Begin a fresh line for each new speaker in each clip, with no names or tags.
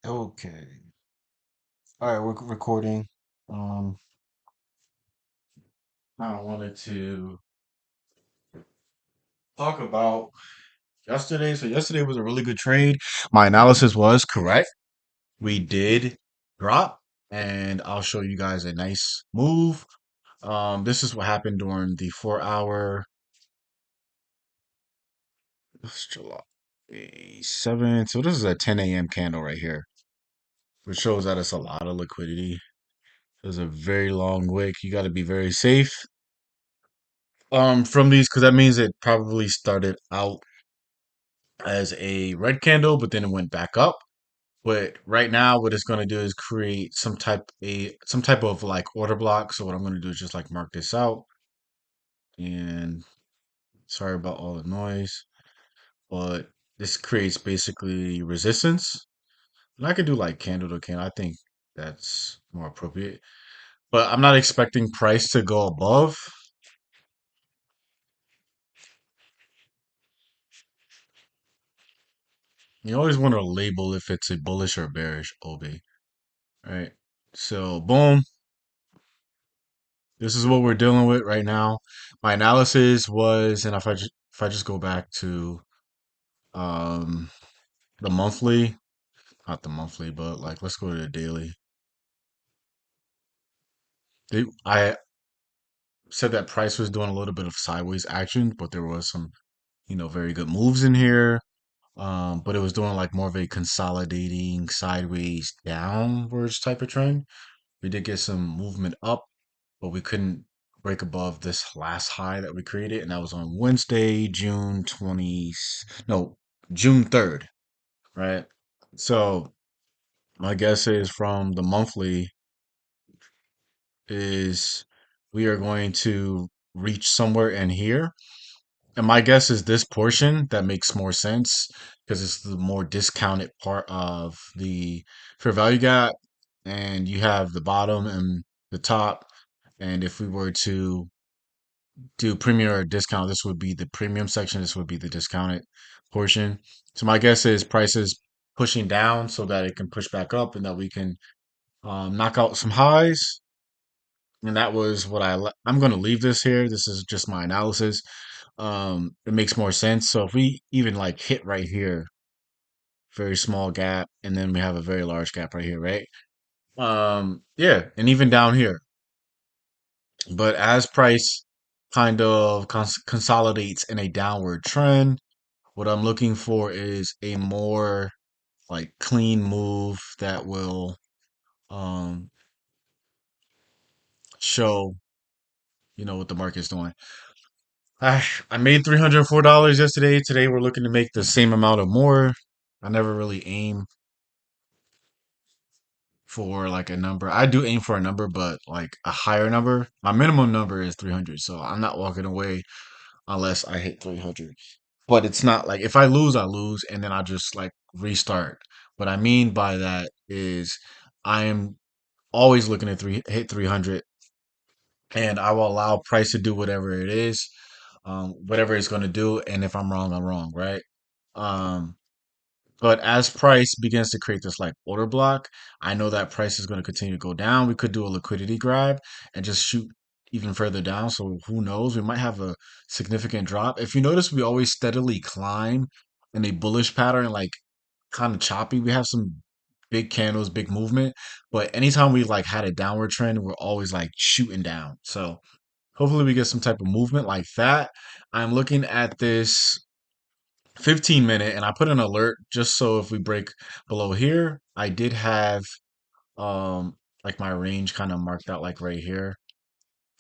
Okay. All right, we're recording. Um, I wanted to talk about yesterday. So yesterday was a really good trade. My analysis was correct. We did drop, and I'll show you guys a nice move. This is what happened during the 4 hour. It's July 7th. So this is a 10 a.m. candle right here, which shows that it's a lot of liquidity. There's a very long wick. You got to be very safe. From these, because that means it probably started out as a red candle, but then it went back up. But right now, what it's going to do is create some type of like order block. So what I'm going to do is just like mark this out. And sorry about all the noise, but this creates basically resistance. And I could do like candle to candle. I think that's more appropriate. But I'm not expecting price to go above. You always want to label if it's a bullish or bearish OB. Right. So boom. This is what we're dealing with right now. My analysis was, and if I just go back to um the monthly, not the monthly, but like let's go to the daily. I said that price was doing a little bit of sideways action, but there was some, very good moves in here. But it was doing like more of a consolidating sideways downwards type of trend. We did get some movement up, but we couldn't break above this last high that we created, and that was on Wednesday, June 20, no, June 3rd, right? So my guess is from the monthly is we are going to reach somewhere in here. And my guess is this portion that makes more sense because it's the more discounted part of the fair value gap. And you have the bottom and the top. And if we were to do premium or discount, this would be the premium section. This would be the discounted portion. So my guess is prices pushing down so that it can push back up and that we can knock out some highs. And that was what I'm going to leave this here. This is just my analysis. It makes more sense. So if we even like hit right here, very small gap, and then we have a very large gap right here, right? Yeah, and even down here. But as price kind of consolidates in a downward trend, what I'm looking for is a more like clean move that will um show, what the market's doing. I made $304 yesterday. Today we're looking to make the same amount or more. I never really aim for like a number. I do aim for a number, but like a higher number. My minimum number is 300, so I'm not walking away unless I hit 300. But it's not like if I lose, I lose, and then I just like restart. What I mean by that is I am always looking at hit 300, and I will allow price to do whatever it is, whatever it's going to do. And if I'm wrong, I'm wrong, right? Um, but as price begins to create this like order block, I know that price is going to continue to go down. We could do a liquidity grab and just shoot even further down. So who knows? We might have a significant drop. If you notice, we always steadily climb in a bullish pattern, like kind of choppy. We have some big candles, big movement, but anytime we like had a downward trend, we're always like shooting down. So hopefully we get some type of movement like that. I'm looking at this 15-minute and I put an alert just so if we break below here, I did have like my range kind of marked out like right here.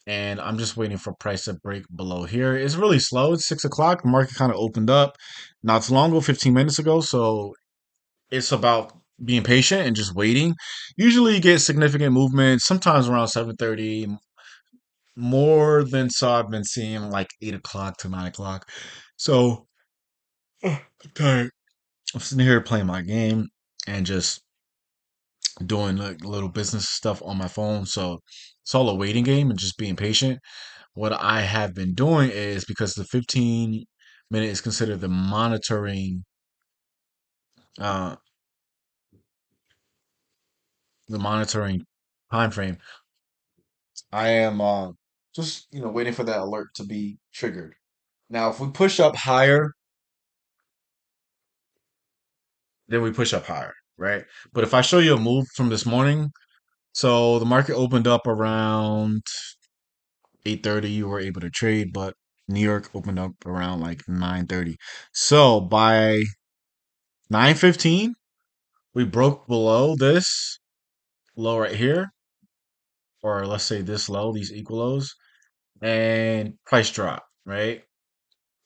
And I'm just waiting for price to break below here. It's really slow. It's 6 o'clock. The market kind of opened up not too long ago, 15 minutes ago. So it's about being patient and just waiting. Usually you get significant movement, sometimes around 7:30. More than so I've been seeing like 8 o'clock to 9 o'clock. So I'm tired. I'm sitting here playing my game and just doing like little business stuff on my phone. So it's all a waiting game and just being patient. What I have been doing is because the 15-minute is considered the monitoring uh the monitoring time frame, I am just waiting for that alert to be triggered. Now, if we push up higher, then we push up higher, right? But if I show you a move from this morning, so the market opened up around 8:30, you were able to trade, but New York opened up around like 9:30. So by 9:15, we broke below this low right here, or let's say this low, these equal lows, and price drop, right?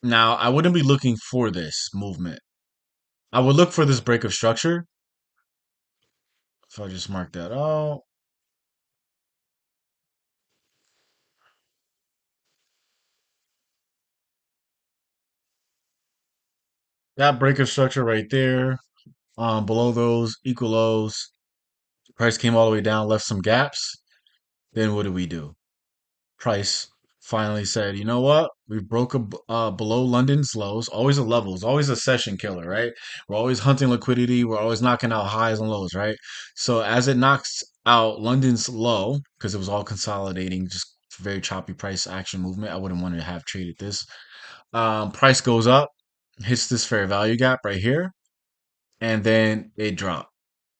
Now, I wouldn't be looking for this movement. I would look for this break of structure. So I just mark that out. That break of structure right there, below those equal lows, price came all the way down, left some gaps. Then what do we do? Price finally said, you know what? We broke below London's lows. Always a levels, always a session killer, right? We're always hunting liquidity. We're always knocking out highs and lows, right? So as it knocks out London's low, because it was all consolidating, just very choppy price action movement. I wouldn't want to have traded this. Price goes up, hits this fair value gap right here, and then it dropped,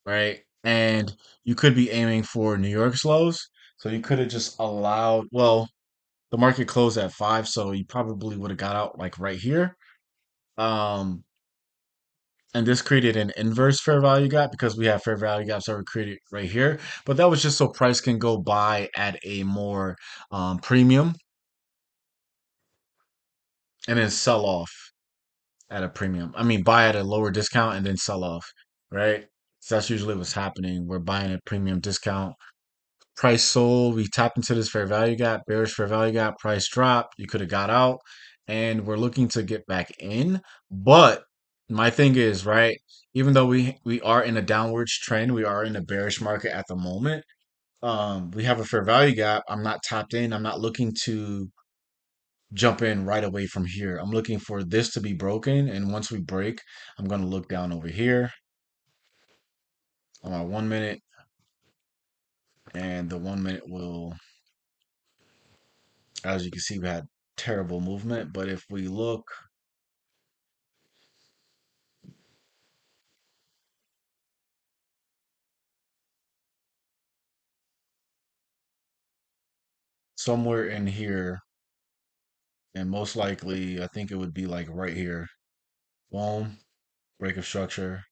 right? And you could be aiming for New York's lows. So you could have just allowed, well, the market closed at 5, so you probably would have got out like right here. Um, and this created an inverse fair value gap because we have fair value gaps that were created right here. But that was just so price can go buy at a more premium and then sell off at a premium. I mean, buy at a lower discount and then sell off, right? So that's usually what's happening. We're buying at premium discount. Price sold, we tapped into this fair value gap, bearish fair value gap, price drop. You could have got out, and we're looking to get back in. But my thing is, right, even though we are in a downwards trend, we are in a bearish market at the moment. We have a fair value gap. I'm not tapped in. I'm not looking to jump in right away from here. I'm looking for this to be broken, and once we break, I'm gonna look down over here on my 1 minute, and the 1 minute will, as you can see, we had terrible movement. But if we look somewhere in here, and most likely, I think it would be like right here. Boom, break of structure.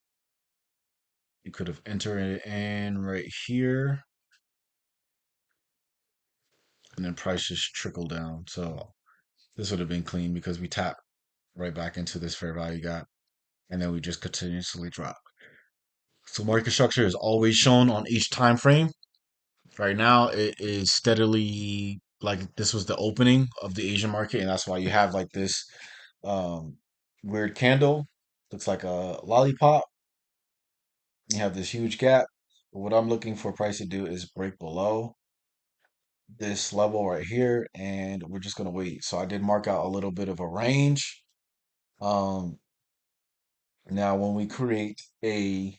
You could have entered it in right here, and then price just trickle down. So this would have been clean because we tap right back into this fair value gap, and then we just continuously drop. So market structure is always shown on each time frame. Right now, it is steadily like this was the opening of the Asian market, and that's why you have like this um, weird candle. Looks like a lollipop. You have this huge gap. But what I'm looking for price to do is break below this level right here, and we're just gonna wait. So I did mark out a little bit of a range. Um, Now, when we create a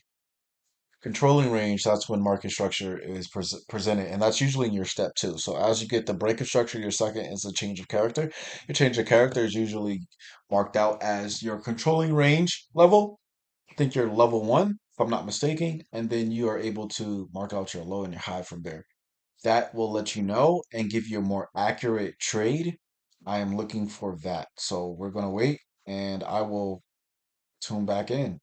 controlling range, that's when market structure is presented, and that's usually in your step two. So as you get the break of structure, your second is the change of character. Your change of character is usually marked out as your controlling range level. I think you're level one, if I'm not mistaken, and then you are able to mark out your low and your high from there. That will let you know and give you a more accurate trade. I am looking for that. So we're gonna wait, and I will tune back in.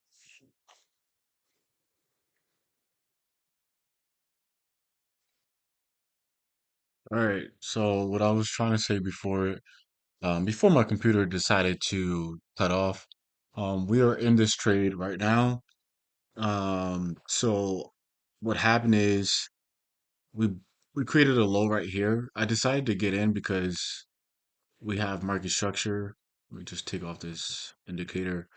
All right. So what I was trying to say before my computer decided to cut off, we are in this trade right now. So what happened is we we created a low right here. I decided to get in because we have market structure. Let me just take off this indicator.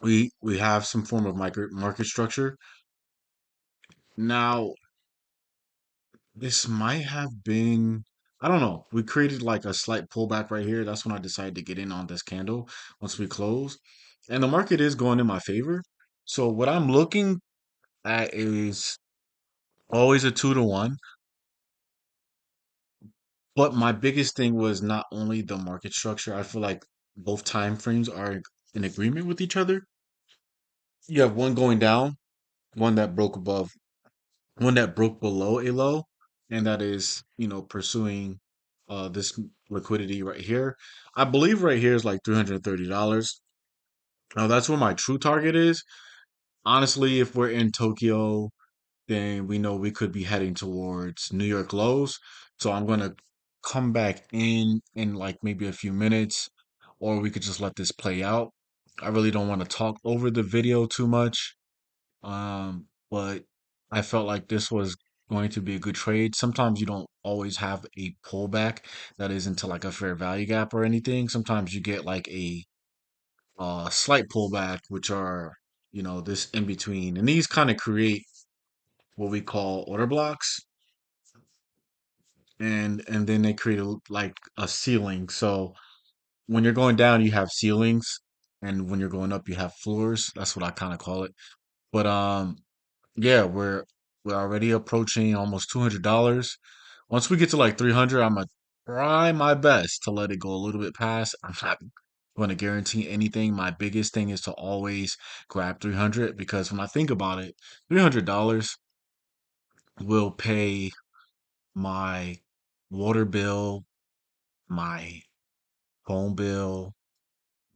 We have some form of market structure. Now, this might have been, I don't know. We created like a slight pullback right here. That's when I decided to get in on this candle once we close. And the market is going in my favor. So what I'm looking That is always a 2 to 1. But my biggest thing was not only the market structure. I feel like both time frames are in agreement with each other. You have one going down, one that broke above, one that broke below a low, and that is, pursuing this liquidity right here. I believe right here is like $330. Now that's where my true target is. Honestly, if we're in Tokyo, then we know we could be heading towards New York lows. So I'm gonna come back in like maybe a few minutes, or we could just let this play out. I really don't want to talk over the video too much. But I felt like this was going to be a good trade. Sometimes you don't always have a pullback that is into like a fair value gap or anything. Sometimes you get like a slight pullback, which are, this in between. And these kind of create what we call order blocks. And then they create like a ceiling. So when you're going down, you have ceilings, and when you're going up, you have floors. That's what I kind of call it. But yeah, we're already approaching almost $200. Once we get to like 300, I'm gonna try my best to let it go a little bit past. I'm not going to guarantee anything. My biggest thing is to always grab 300 because when I think about it, $300 will pay my water bill, my phone bill,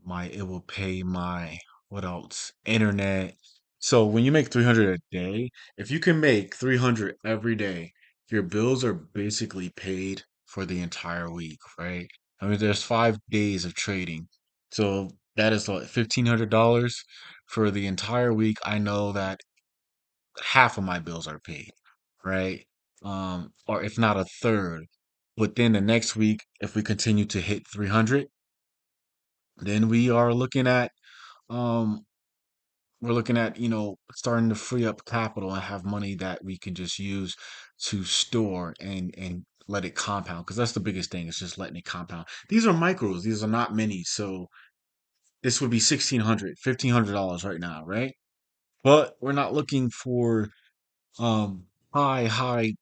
my it will pay my what else? Internet. So when you make 300 a day, if you can make 300 every day, your bills are basically paid for the entire week, right? I mean, there's 5 days of trading. So that is like $1,500 for the entire week. I know that half of my bills are paid, right? Or if not a third. But then the next week, if we continue to hit 300, then um we're looking at, starting to free up capital and have money that we can just use to store and let it compound. Because that's the biggest thing, is just letting it compound. These are micros, these are not minis. So this would be 1,600, $1,500 right now, right? But we're not looking for um high,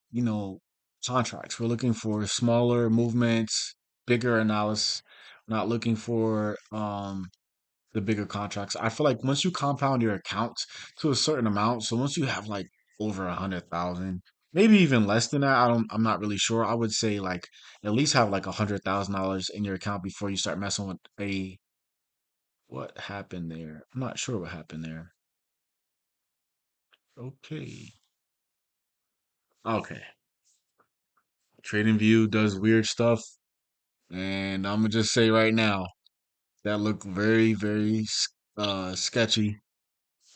contracts. We're looking for smaller movements, bigger analysis. Not looking for the bigger contracts. I feel like once you compound your accounts to a certain amount, so once you have like over 100,000, maybe even less than that, I'm not really sure. I would say like at least have like $100,000 in your account before you start messing with a what happened there. I'm not sure what happened there. Okay. Okay. Trading View does weird stuff, and I'm gonna just say right now that looked very, very sketchy.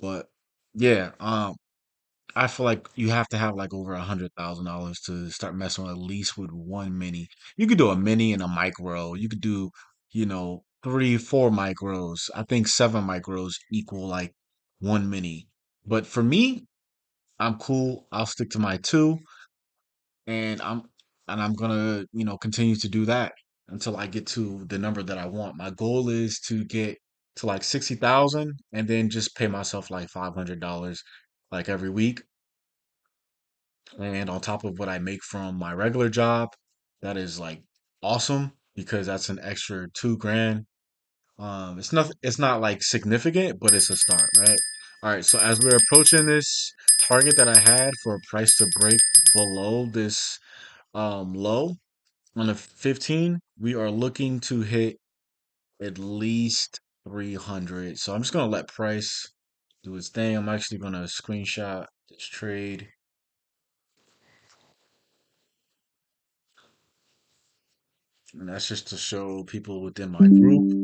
But yeah, I feel like you have to have like over $100,000 to start messing with at least with one mini. You could do a mini and a micro. You could do, 3, 4 micros. I think 7 micros equal like one mini. But for me, I'm cool. I'll stick to my two, and I'm gonna, continue to do that until I get to the number that I want. My goal is to get to like 60,000 and then just pay myself like $500 like every week, and on top of what I make from my regular job. That is like awesome because that's an extra 2 grand. It's not like significant, but it's a start, right? All right, so as we're approaching this target that I had for a price to break below this low on the 15, we are looking to hit at least 300. So I'm just gonna let price do its thing. I'm actually gonna screenshot this trade, and that's just to show people within my group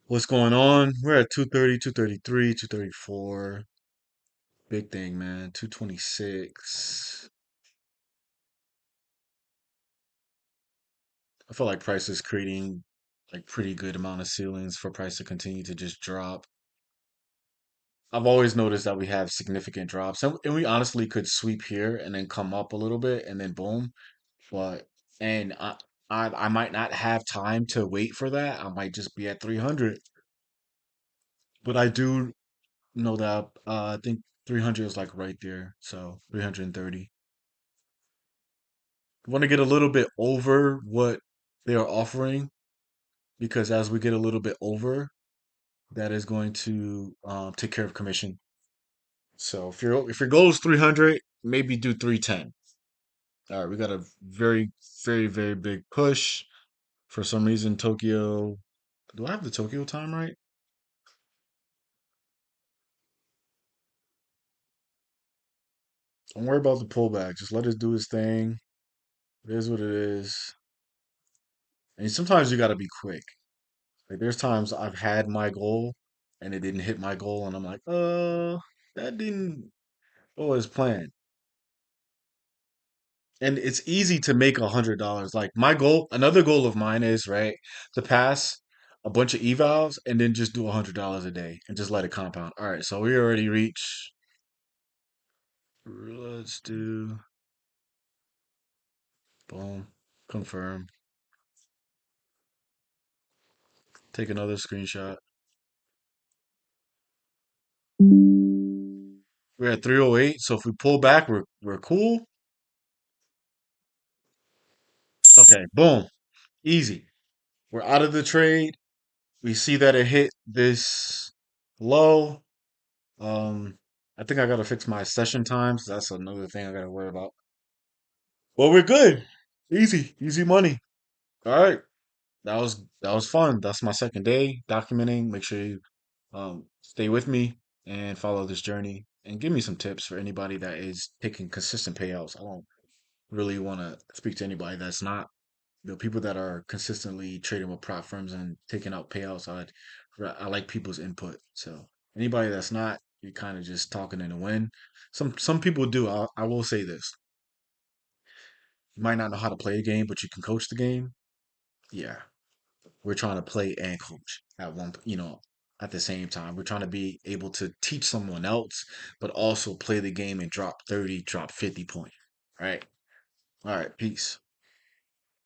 what's going on. We're at 230, 233, 234. Big thing, man. 226. I feel like price is creating like pretty good amount of ceilings for price to continue to just drop. I've always noticed that we have significant drops, and we honestly could sweep here and then come up a little bit and then boom. But and I might not have time to wait for that. I might just be at 300. But I do know that I think 300 is like right there. So 330. Want to get a little bit over what they are offering because as we get a little bit over, that is going to take care of commission. So if your goal is 300, maybe do 310. All right, we got a very big push. For some reason, Tokyo. Do I have the Tokyo time right? Don't worry about the pullback. Just let it do its thing. It is what it is. And sometimes you got to be quick. Like there's times I've had my goal and it didn't hit my goal, and I'm like, that didn't go as planned. And it's easy to make $100. Like my goal, another goal of mine is right to pass a bunch of evals and then just do $100 a day and just let it compound. All right, so we already reached. Let's do boom, confirm. Take another screenshot. We're at 308, so if we pull back, we're cool. Okay, boom, easy. We're out of the trade. We see that it hit this low. Um, I think I gotta fix my session times. That's another thing I gotta worry about. Well, we're good. Easy, easy money. All right, that was fun. That's my second day documenting. Make sure you stay with me and follow this journey and give me some tips for anybody that is taking consistent payouts. I don't really want to speak to anybody that's not. The people that are consistently trading with prop firms and taking out payouts, I like people's input. So anybody that's not, you're kind of just talking in the wind. Some people do. I will say this: you might not know how to play a game, but you can coach the game. Yeah, we're trying to play and coach at at the same time. We're trying to be able to teach someone else, but also play the game and drop 30, drop 50 points. All right. All right. Peace.